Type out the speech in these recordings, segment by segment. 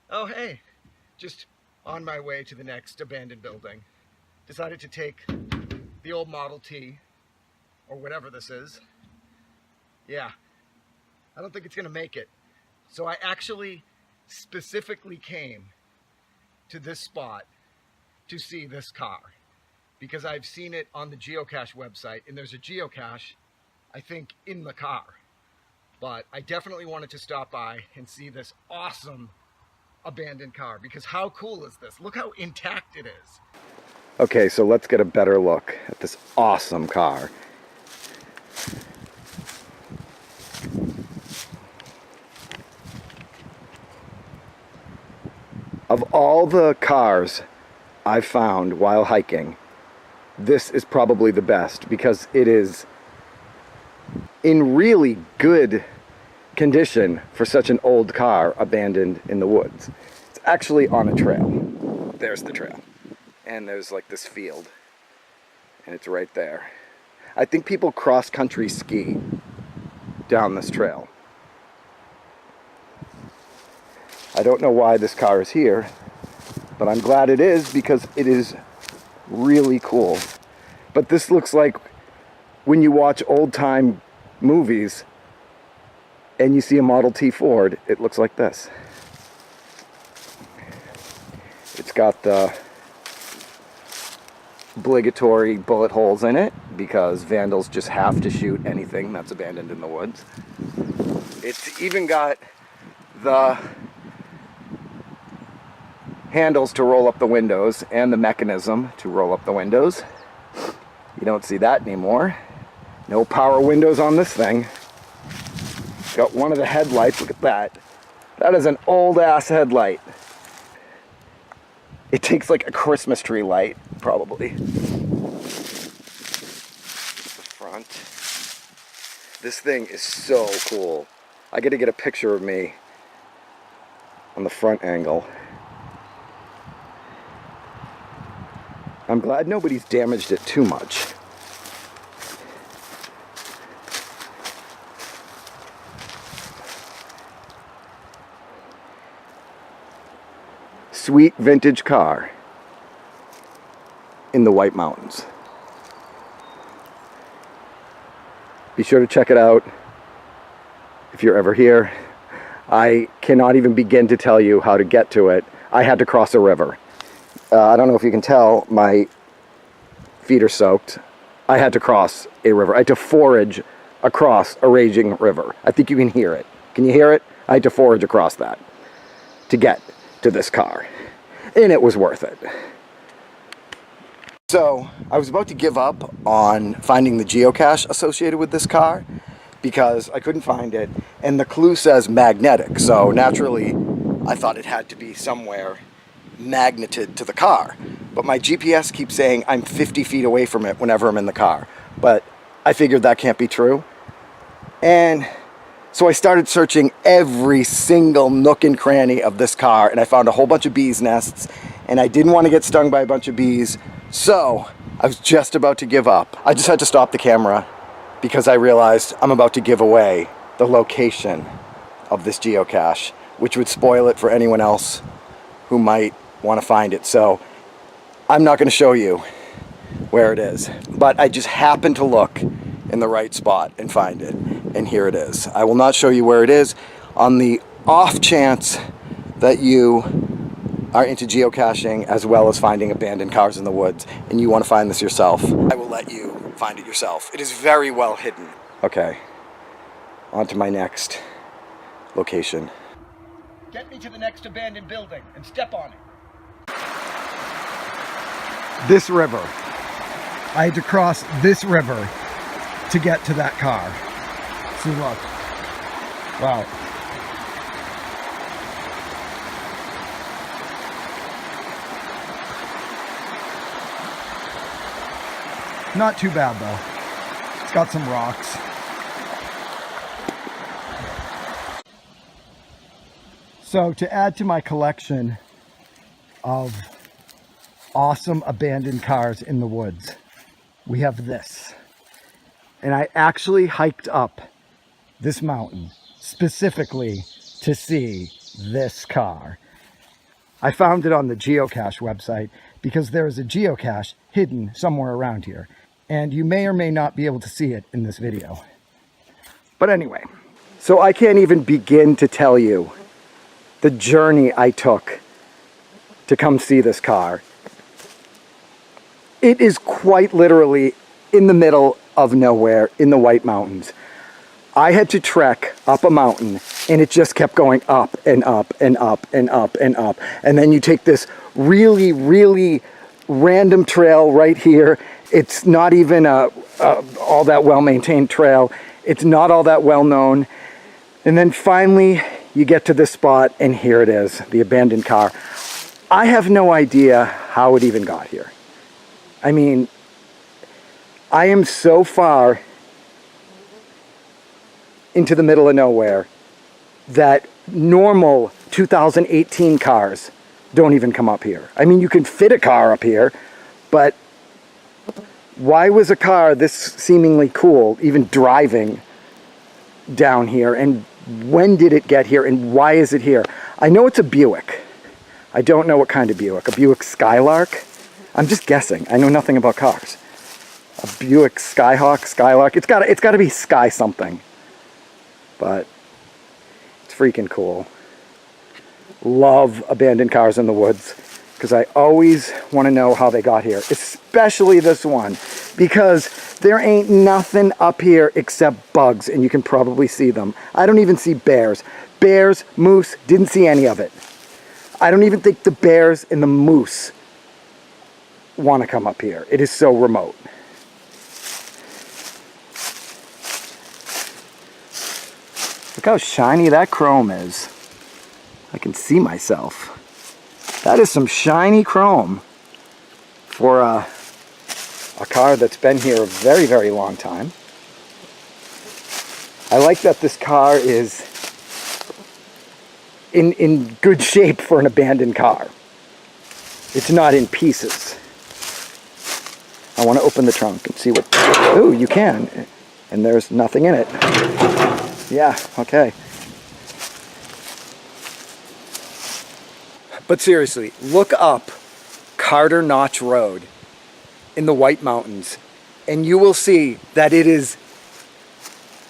Oh, hey, just on my way to the next abandoned building. Decided to take the old Model T, or whatever this is. Yeah, I don't think it's gonna make it. So I actually specifically came to this spot to see this car because I've seen it on the geocache website, and there's a geocache, I think, in the car. But I definitely wanted to stop by and see this awesome abandoned car, because how cool is this? Look how intact it is. Okay, so let's get a better look at this awesome car. Of all the cars I've found while hiking, this is probably the best because it is in really good condition for such an old car abandoned in the woods. It's actually on a trail. There's the trail. And there's like this field. And it's right there. I think people cross-country ski down this trail. I don't know why this car is here, but I'm glad it is because it is really cool. But this looks like when you watch old-time movies and you see a Model T Ford, it looks like this. It's got the obligatory bullet holes in it because vandals just have to shoot anything that's abandoned in the woods. It's even got the handles to roll up the windows and the mechanism to roll up the windows. You don't see that anymore. No power windows on this thing. Got one of the headlights, look at that. That is an old ass headlight. It takes like a Christmas tree light, probably. The front. This thing is so cool. I gotta get a picture of me on the front angle. I'm glad nobody's damaged it too much. Sweet vintage car in the White Mountains. Be sure to check it out if you're ever here. I cannot even begin to tell you how to get to it. I had to cross a river. I don't know if you can tell, my feet are soaked. I had to cross a river. I had to forage across a raging river. I think you can hear it. Can you hear it? I had to forage across that to get to this car. And it was worth it. So I was about to give up on finding the geocache associated with this car because I couldn't find it. And the clue says magnetic. So naturally, I thought it had to be somewhere magneted to the car. But my GPS keeps saying I'm 50 feet away from it whenever I'm in the car. But I figured that can't be true. And so I started searching every single nook and cranny of this car, and I found a whole bunch of bees' nests, and I didn't want to get stung by a bunch of bees, so I was just about to give up. I just had to stop the camera because I realized I'm about to give away the location of this geocache, which would spoil it for anyone else who might want to find it. So I'm not going to show you where it is, but I just happened to look in the right spot and find it. And here it is. I will not show you where it is. On the off chance that you are into geocaching as well as finding abandoned cars in the woods and you want to find this yourself, I will let you find it yourself. It is very well hidden. Okay, on to my next location. Get me to the next abandoned building and step on it. This river. I had to cross this river to get to that car. See, look. Wow. Not too bad though. It's got some rocks. So to add to my collection of awesome abandoned cars in the woods, we have this. And I actually hiked up this mountain specifically to see this car. I found it on the geocache website because there is a geocache hidden somewhere around here. And you may or may not be able to see it in this video. But anyway, so I can't even begin to tell you the journey I took to come see this car. It is quite literally in the middle of nowhere in the White Mountains. I had to trek up a mountain and it just kept going up and up and up and up and up. And then you take this really, really random trail right here. It's not even all that well-maintained trail. It's not all that well-known. And then finally you get to this spot and here it is, the abandoned car. I have no idea how it even got here. I mean, I am so far into the middle of nowhere that normal 2018 cars don't even come up here. I mean, you can fit a car up here, but why was a car this seemingly cool even driving down here? And when did it get here? And why is it here? I know it's a Buick. I don't know what kind of Buick. A Buick Skylark? I'm just guessing. I know nothing about cars. A Buick Skylark. It's got to be Sky something. But it's freaking cool. Love abandoned cars in the woods because I always want to know how they got here, especially this one, because there ain't nothing up here except bugs, and you can probably see them. I don't even see bears. Bears, moose, didn't see any of it. I don't even think the bears and the moose want to come up here. It is so remote. Look how shiny that chrome is. I can see myself. That is some shiny chrome for a car that's been here a very, very long time. I like that this car is in good shape for an abandoned car. It's not in pieces. I want to open the trunk and see what... Oh, you can. And there's nothing in it. Yeah, okay. But seriously, look up Carter Notch Road in the White Mountains, and you will see that it is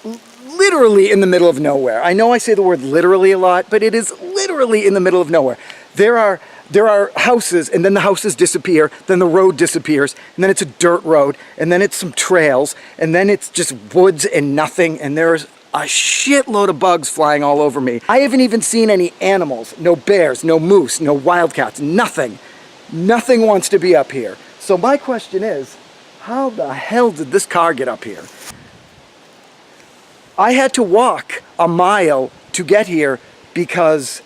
literally in the middle of nowhere. I know I say the word literally a lot, but it is literally in the middle of nowhere. There are houses, and then the houses disappear, then the road disappears, and then it's a dirt road, and then it's some trails, and then it's just woods and nothing, and there's a shitload of bugs flying all over me. I haven't even seen any animals, no bears, no moose, no wildcats, nothing. Nothing wants to be up here. So my question is, how the hell did this car get up here? I had to walk a mile to get here because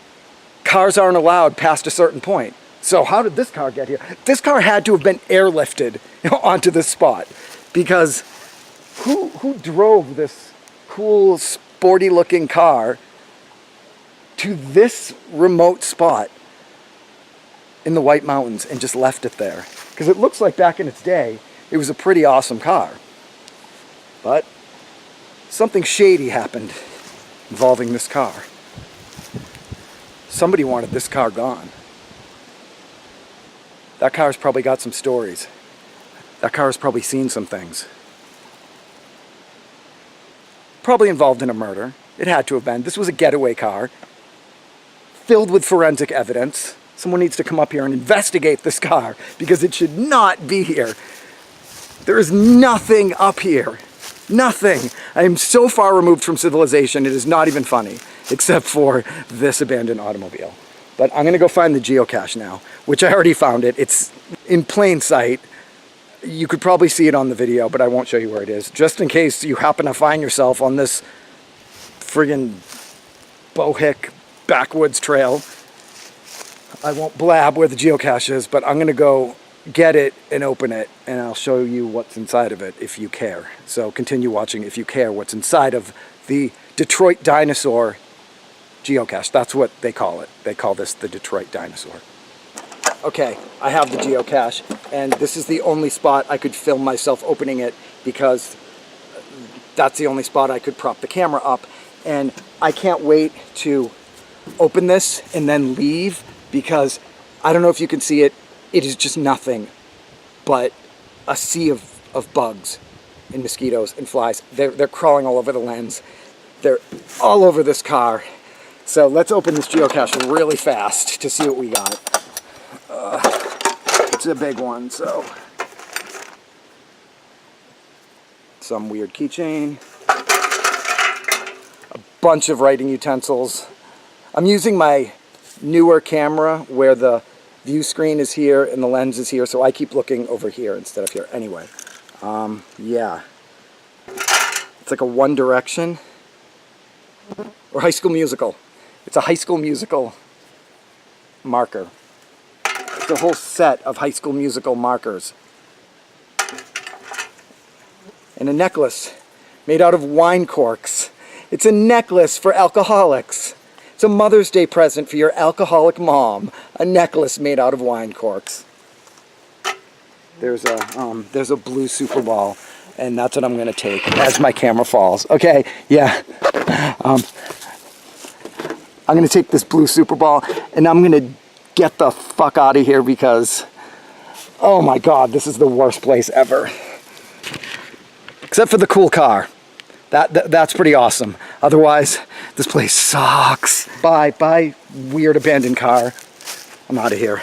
cars aren't allowed past a certain point. So how did this car get here? This car had to have been airlifted onto this spot, because who drove this cool, sporty looking car to this remote spot in the White Mountains and just left it there? Because it looks like back in its day, it was a pretty awesome car. But something shady happened involving this car. Somebody wanted this car gone. That car's probably got some stories. That car's probably seen some things. Probably involved in a murder. It had to have been. This was a getaway car filled with forensic evidence. Someone needs to come up here and investigate this car because it should not be here. There is nothing up here. Nothing. I am so far removed from civilization, it is not even funny, except for this abandoned automobile. But I'm going to go find the geocache now, which I already found it. It's in plain sight. You could probably see it on the video, but I won't show you where it is, just in case you happen to find yourself on this friggin' bohick backwoods trail. I won't blab where the geocache is, but I'm going to go get it and open it, and I'll show you what's inside of it if you care. So continue watching if you care what's inside of the Detroit Dinosaur geocache. That's what they call it. They call this the Detroit Dinosaur. Okay, I have the geocache, and this is the only spot I could film myself opening it because that's the only spot I could prop the camera up. And I can't wait to open this and then leave because I don't know if you can see it. It is just nothing but a sea of bugs and mosquitoes and flies. They're crawling all over the lens. They're all over this car. So let's open this geocache really fast to see what we got. It's a big one, so. Some weird keychain. A bunch of writing utensils. I'm using my newer camera where the view screen is here and the lens is here, so I keep looking over here instead of here. Anyway, yeah. It's like a One Direction or High School Musical. It's a High School Musical marker. It's a whole set of High School Musical markers. And a necklace made out of wine corks. It's a necklace for alcoholics. It's a Mother's Day present for your alcoholic mom. A necklace made out of wine corks. There's a blue Super Ball, and that's what I'm gonna take as my camera falls. Okay, yeah. I'm gonna take this blue Super Ball, and I'm gonna get the fuck out of here because, oh my God, this is the worst place ever. Except for the cool car. That's pretty awesome. Otherwise, this place sucks. Bye, weird abandoned car. I'm out of here.